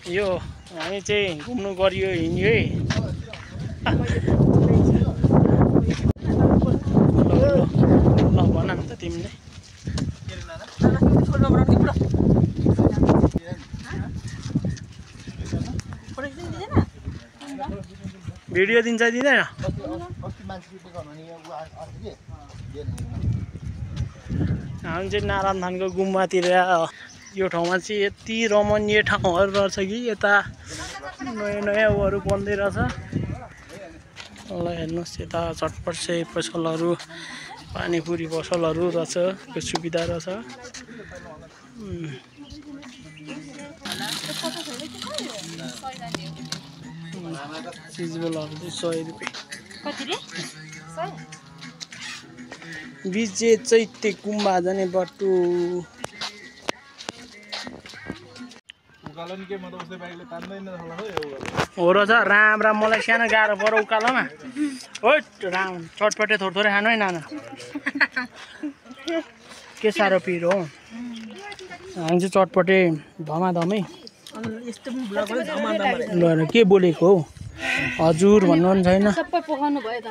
यो हामी चाहिँ घुम्नु गरियो हिँड्यो है। ल भन नि त तिमीले। भिडियो दिन्छ दिँदैन? हामी चाहिँ नारायणथानको गुम्बातिर यो ठाउँमा चाहिँ यति रमणीय ठाउँहरू रहेछ कि यता नयाँ नयाँ ऊहरू बन्दै रहेछ। ल हेर्नुहोस् यता चटपट चाहिँ पसलहरू पानीपुरी पसलहरू रहेछ, त्यो सुविधा रहेछ। चिजबोलहरू चाहिँ 100 रुपियाँ। विजय चैत्य गुम्बा जाने बाटो। हो र राम राम, मलाई सानो गाह्रो पर्यो उकालोमा। हो राम चटपटे थोरै थोरै खानु है नाना। के साह्रो पिरो हो। हामी चाहिँ चटपटे धमाधमै। ल के बोलेको हो हजुर भन्नु पनि छैन। सबै पकाउनु भयो त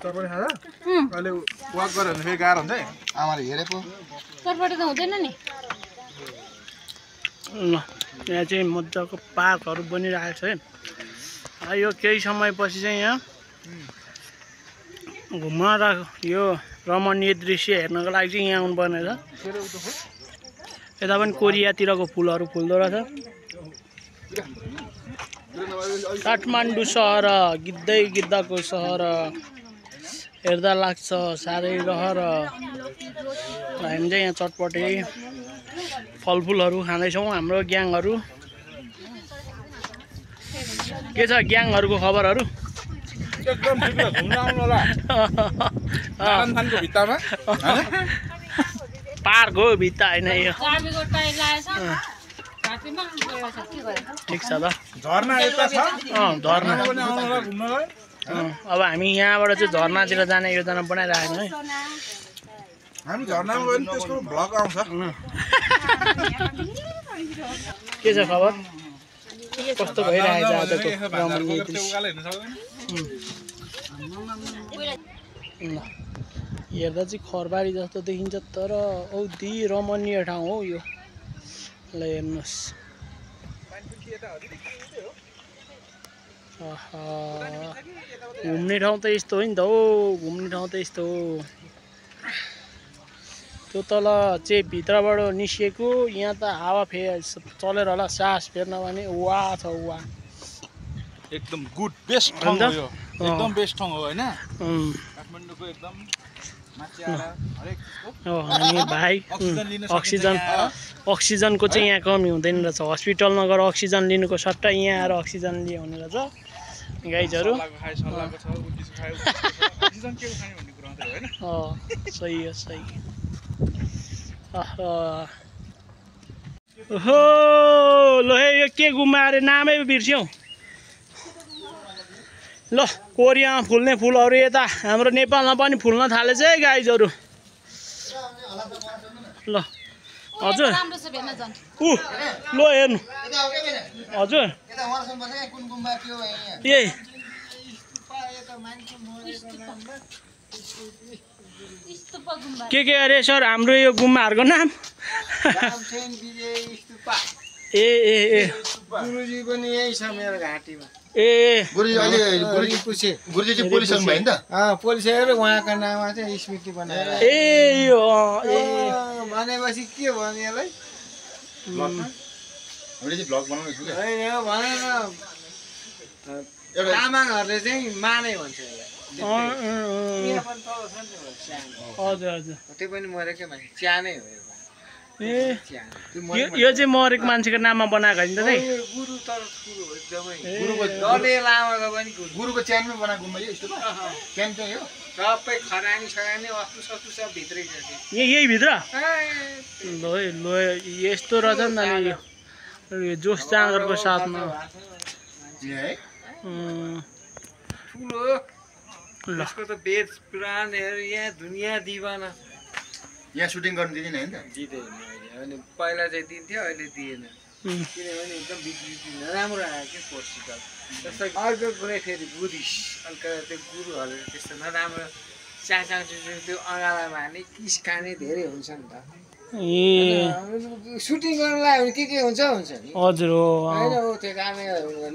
चटपटे खाँदा अहिले वाक गऱ्यो भने फेरि गाह्रो हुन्छ है। आमाले हेरेको चटपटे त हुँदैन नि। ल यहाँ चाहिँ मजाको पार्कहरू बनिरहेको छ है। यो केही समयपछि चाहिँ यहाँ घुम्न र यो रमणीय दृश्य हेर्नको लागि चाहिँ यहाँ आउनु पर्ने छ। यता पनि कोरियातिरको फुलहरू फुल्दो रहेछ। काठमाडौँ सहर गिद्दै गिद्दाको सहर हेर्दा लाग्छ साह्रै रहर। हामी चाहिँ यहाँ चटपटे फलफुलहरू खाँदैछौँ हाम्रो ग्याङहरू। के छ ग्याङहरूको खबरहरू? एकदम ठिक छ, घुम्न आउनु होला नारायणथानको भित्तामा हैन। पार्क हो भित्ता होइन यो। चाबीको टाइ लाएछ घाँटीमा गएको छ के गरे। ठिक छ त। झरना यता छ। झरना पनि आउनु होला घुम्नलाई। अब हामी यहाँबाट चाहिँ झरनातिर जाने योजना बनाइरहेको है। हामी झरनामा गयो भने त्यसको भ्लग आउँछ। के छ खबर? कस्तो भइरहेको छ आजको रमणीय दृश्य? ल हेर्दा चाहिँ खरबारी जस्तो देखिन्छ तर औधी रमणीय ठाउँ हो यो। ल हेर्नुहोस् घुम्ने ठाउँ त यस्तो हो नि त हो। घुम्ने ठाउँ त यस्तो हो। त्यो तल चाहिँ भित्रबाट निस्किएको यहाँ त हावा चलेर होला सास फेर्न भने वा छ वा। एकदम गुड बेस्ट ठाउँ हो यो। एकदम बेस्ट ठाउँ हो हैन। काठमाडौँको एकदम माथि आएर हरेक हो। हामी भाइ अक्सिजनको चाहिँ यहाँ कमी हुँदैन रहेछ। हस्पिटल नगएर अक्सिजन लिनुको सट्टा यहाँ आएर अक्सिजन लिए हुने रहेछ गाइजहरू। सही हो सही। ओहो ल हे यो के गुम्बा अरे नामै बिर्स्यौँ। ल कोरियामा फुल्ने फुलहरू यता हाम्रो नेपालमा पनि फुल्न थालेछ है गाइजहरू। ल हजुर ऊ ल हेर्नु हजुर ए के अरे सर हाम्रो यो गुम्बाहरूको नाम? ए ए ए गुरुजी पनि यही छ मेरो घाँटीमा। ए गुरुजी अहिले गुरुजी पुछे गुरुजी चाहिँ पुलिस हुनु भयो नि त? पुलिस आएर उहाँको नाममा चाहिँ स्मृति बनाएर ए यो ए भनेपछि के भन्यो यसलाई? हामीले चाहिँ भ्लग बनाउने छु के होइन भनेर तामाङहरूले चाहिँ माने भन्छ यसलाई। हजुर हजुर त्यो पनि मरेकै मान्छे च्यानै हो यो। ए यो चाहिँ मरेको मान्छेको नाममा बनाएको होइन त है? गुरु तर गुरु हो एकदमै। गुरुको दले लामाको पनि गुरुको च्यानमै बनाएको गुम्बा यो यस्तो च्यान चाहिँ हो। सबै खरानी सरानी वस्तु सस्तु सब भित्रै छ। यही भित्र ल ल यस्तो रहेछ नि त यो जोस जाँगरको साथमा। ठुलो यसको त वेद पुराणहरू यहाँ दुनियाँ दिवाना यहाँ सुटिङ गर्न दिँदैन हैन त दिँदैन अहिले अनि पहिला चाहिँ दिन्थ्यो अहिले दिएन किनभने एकदम बिक्री नराम्रो आयो कि पोस्टर जस्तै अर्को कुरै फेरि बुद्धिस्ट अन्त त्यो गुरुहरूले त्यस्तो नराम्रो चाचाउँछ त्यो अँगालामा हाल्ने किस खाने धेरै हुन्छ नि त सुटिङ गर्न लाग्यो भने के हुन्छ नि हजुर हो होइन हो त्यो कामै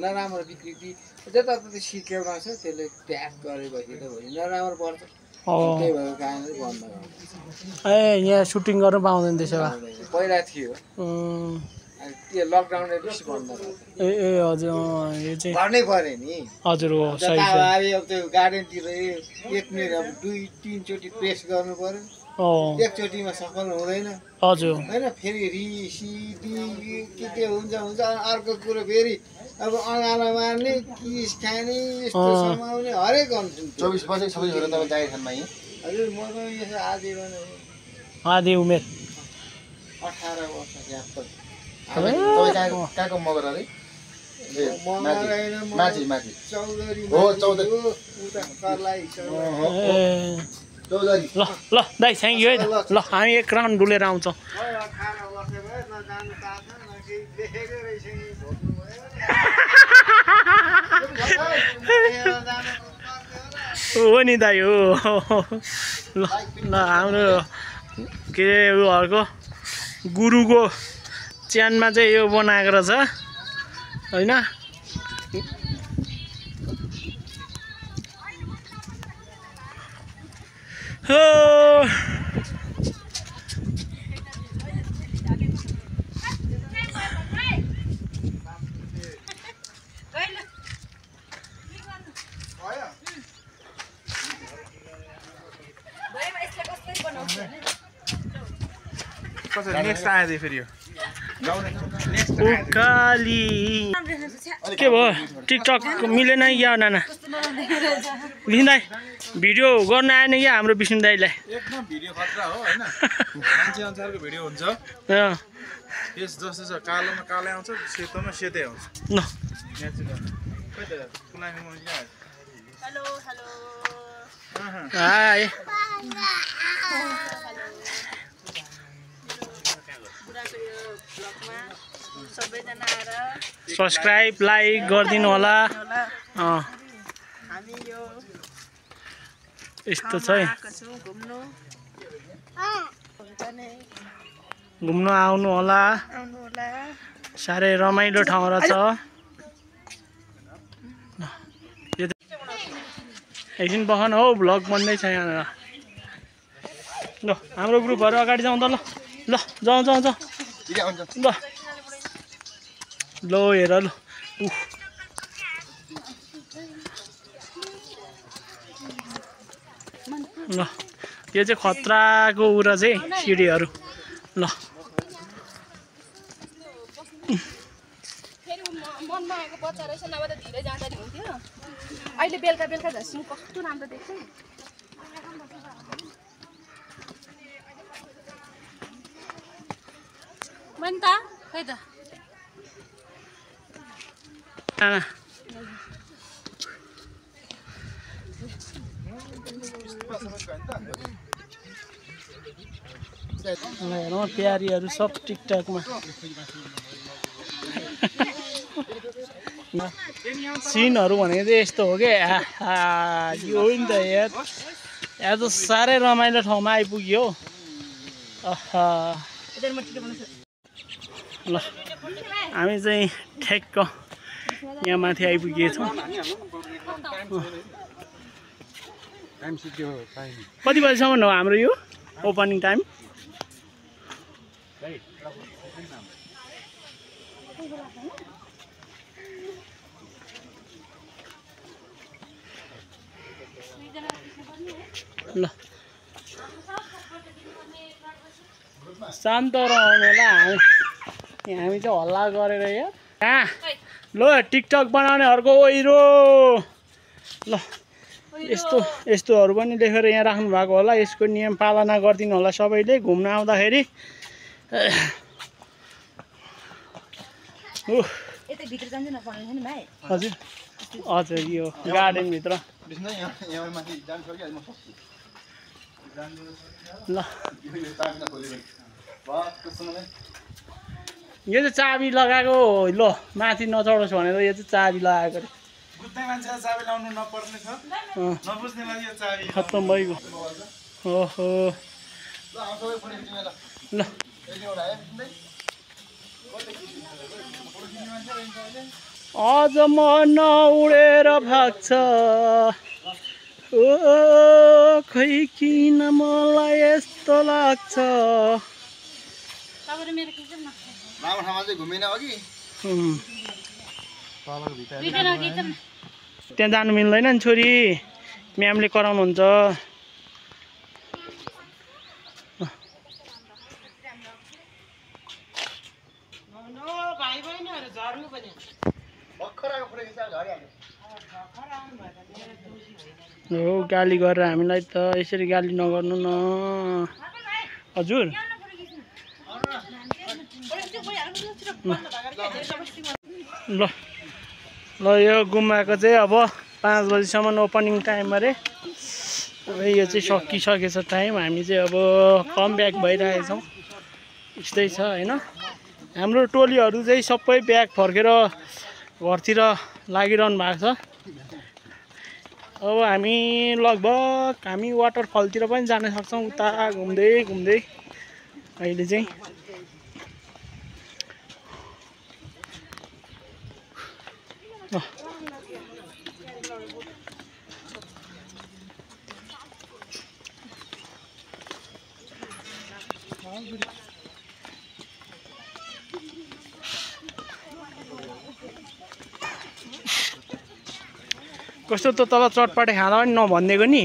नराम्रो बिक्री जताततै सिकेको छ त्यसले ट्याग गरेपछि त भयो नराम्रो पर्छ त्यही भएर कामै बन्द गर्नु ए यहाँ सुटिङ गर्न पाउँदैन त्यसो भए पहिला थियो त्यो लकडाउनले बेसी बन्द गर्छ ए ए हजुर यो चाहिँ गर्नै पर्यो नि हजुर हो सही सही अब त्यो गार्डनतिर एक मिनट अब 2-3 चोटि प्रेस गर्नु पर्यो एकचोटिमा सफल हुँदैन हजुर होइन फेरि रिसिडी के के हुन्छ अर्को कुरो फेरि अब अँगालो मार्ने किस खाने यस्तो समाउने हरेक हुन्छ 24 वर्ष 26 वर्ष तपाईँ जागिर खानमा यहीँ हजुर म त यसो आधी उमेर 18 वर्ष यहाँ तपाईँ कहाँको मगर अरे माथि चौधरी हो चौधरी चौधरी ल ल दाइ थ्याङ्क यू है त ल हामी एक राउन्ड डुलेर आउँछौँ हो नि दाइ हो ल ल हाम्रो के अरे उयोहरूको गुरुको च्यानमा चाहिँ यो बनाएको रहेछ होइन हो नेक्स्ट आयो फेरि यो उकाली के भयो टिकटक मिलेन या नाना विष्णु दाई भिडियो गर्न आएन क्या हाम्रो विष्णु दाईलाई एकदम भिडियो खतरा हो हैन मान्छे अनुसारको भिडियो हुन्छ यस जस्तो छ कालोमा कालै आउँछ सेतोमा सेतै आउँछ ल खै त कुनामी म यहाँ हेलो हेलो हाय बुढाको यो ब्लगमा सबैजना आएर सब्सक्राइब लाइक गरिदिनु होला हामी यो यस्तो छ है आएको छौँ घुम्नु आउनु होला साह्रै रमाइलो ठाउँ रहेछ एकछिन बखन हौ भ्लग बन्दैछ यहाँनिर ल हाम्रो ग्रुपहरू अगाडि जाउँ त ल ल जाउँ ल ल हेर ल ल यो चाहिँ खतराको उ रहेछ है सिडीहरू ल मनमा आएको बच्चा रहेछ नभए त धिरै जाँदाखेरि हुन्थ्यो अहिले बेलुका बेलुका झस्सिङ कस्तो राम्रो देख्छ मैले त खै त हेरौँ प्यारीहरू सब टिकटकमा सिनहरू भनेको चाहिँ यस्तो हो कि यो हो नि त यहाँ त साह्रै रमाइलो ठाउँमा आइपुग्यो ल हामी चाहिँ ठ्याक्क यहाँ माथि आइपुगेछौँ कति बजीसम्म हो हाम्रो यो ओपनिङ टाइम ल शान्त रहनु होला हामी चाहिँ हल्ला गरेर यहाँ ल टिकटक बनाउनेहरूको ओइरो ल यस्तोहरू पनि लेखेर यहाँ राख्नु भएको होला यसको नियम पालना गरिदिनु होला सबैले घुम्न आउँदाखेरि हजुर हजुर यो गार्डनभित्र ल यो चाहिँ चाबी लगाएको हो ल माथि नचढोस् भनेर यो चाहिँ चाबी लगाएको अरे बुझ्ने मान्छेलाई चाबी लाउनु नपर्ने छ नबुझ्नेलाई यो चाबी खत्तम भइगयो ओहो ल अझ मन उडेर भाग्छ ओ खै किन मलाई यस्तो लाग्छ लामो ठाउँमा चाहिँ घुमिन अघि त्यहाँ जानु मिल्दैन नि छोरी म्यामले कराउनुहुन्छ हो गाली गरेर हामीलाई त यसरी गाली नगर्नु न हजुर ल ल यो गुम्बाको चाहिँ अब 5 बजीसम्म ओपनिङ टाइम अरे यो चाहिँ सकिसकेछ टाइम हामी चाहिँ अब कम ब्याक भइरहेछौँ यस्तै छ होइन हाम्रो टोलीहरू चाहिँ सबै ब्याग फर्केर घरतिर लागिरहनु भएको छ अब हामी लगभग हामी वाटरफलतिर पनि जान सक्छौँ उता घुम्दै घुम्दै अहिले चाहिँ कस्तो त तल चटपाटे खाँदा पनि नभनिदिएको नि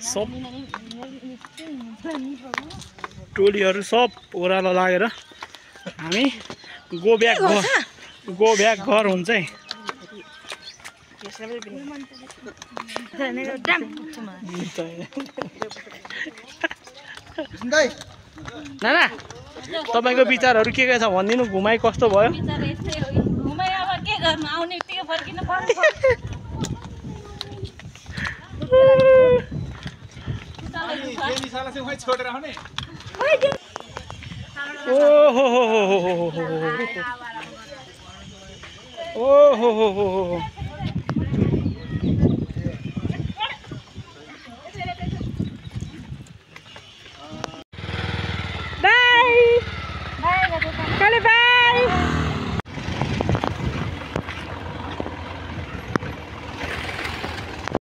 सब टोलीहरू सब ओह्रालो लागेर हामी गो ब्याक घर हुन्छ है नाना तपाईँको विचारहरू के छ भनिदिनु घुमाइ कस्तो भयो घुमाइ अब के गर्नु आउने बित्तिकै फर्किनु पर्छ छोडेर आउने ओहो